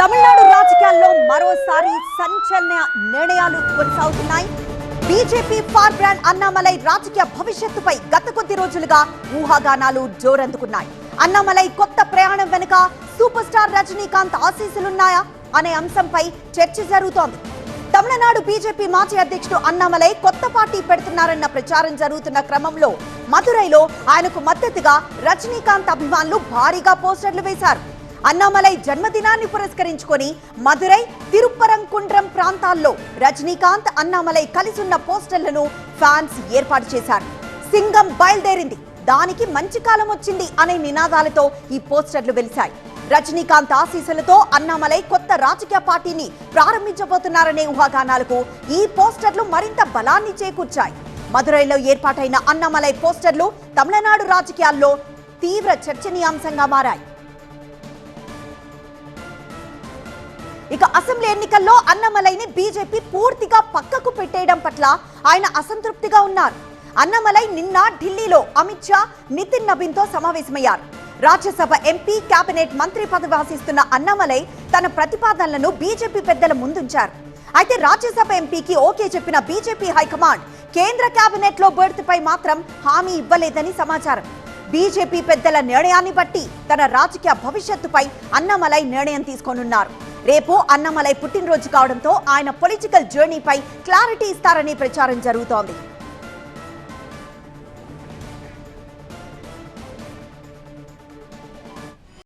తమిళనాడు రాజకీయాల్లో మరోసారి సంచలన నిర్ణయాలు కొనసాగుతున్నాయి. బీజేపీ ఫార్ బ్రాండ్ అన్నామలై రాజకీయ భవిష్యత్తుపై గత కొద్ది రోజులుగా ఊహాగానాలు జోరందుకున్నాయి. అన్నామలై కొత్త ప్రయాణం వెనుక సూపర్ స్టార్ రజనీకాంత్ ఆశీస్సులున్నాయా అనే అంశంపై చర్చ జరుగుతోంది. తమిళనాడు బీజేపీ మాజీ అధ్యక్షుడు అన్నామలై కొత్త పార్టీ పెడుతున్నారన్న ప్రచారం జరుగుతున్న క్రమంలో మదురైలో ఆయనకు మద్దతుగా రజనీకాంత్ అభిమానులు భారీగా పోస్టర్లు వేశారు. అన్నామలై జన్మదినాన్ని పురస్కరించుకొని మదురై, తిరుప్పరంకుండ్రం ప్రాంతాల్లో రజనీకాంత్, అన్నామలై కలిసున్న పోస్టర్లను ఫ్యాన్స్ ఏర్పాటు చేశారు. సింగం బయలుదేరింది, దానికి మంచి కాలం వచ్చింది అనే నినాదాలతో ఈ పోస్టర్లు వెలిశాయి. రజనీకాంత్ ఆశీస్సులతో అన్నామలై కొత్త రాజకీయ పార్టీని ప్రారంభించబోతున్నారనే ఊహాగానాలకు ఈ పోస్టర్లు మరింత బలాన్ని చేకూర్చాయి. మదురైలో ఏర్పాటైన అన్నామలై పోస్టర్లు తమిళనాడు రాజకీయాల్లో తీవ్ర చర్చనీయాంశంగా మారాయి. ఇక అసెంబ్లీ ఎన్నికల్లో అన్నామలైని బీజేపీ పూర్తిగా పక్కకు పెట్టేయడం పట్ల ఆయన అసంతృప్తిగా ఉన్నారు. అన్నామలై నిన్న ఢిల్లీలో అమిత్ షా, నితిన్ నబీన్తో సమావేశమయ్యారు. రాజ్యసభ ఎంపీ, కేబినెట్ మంత్రి పదవి ఆశిస్తున్న అన్నామలై తన ప్రతిపాదనలను బీజేపీ పెద్దల ముందుంచారు. అయితే రాజ్యసభ ఎంపీకి ఓకే చెప్పిన బీజేపీ హైకమాండ్ కేంద్ర కేబినెట్ లో బెర్త్పై మాత్రం హామీ ఇవ్వలేదని సమాచారం. బీజేపీ పెద్దల నిర్ణయాన్ని బట్టి తన రాజకీయ భవిష్యత్తుపై అన్నామలై నిర్ణయం తీసుకోనున్నారు. రేపు అన్నామలై పుట్టినరోజు కావడంతో ఆయన పొలిటికల్ జర్నీపై క్లారిటీ ఇస్తారని ప్రచారం జరుగుతోంది.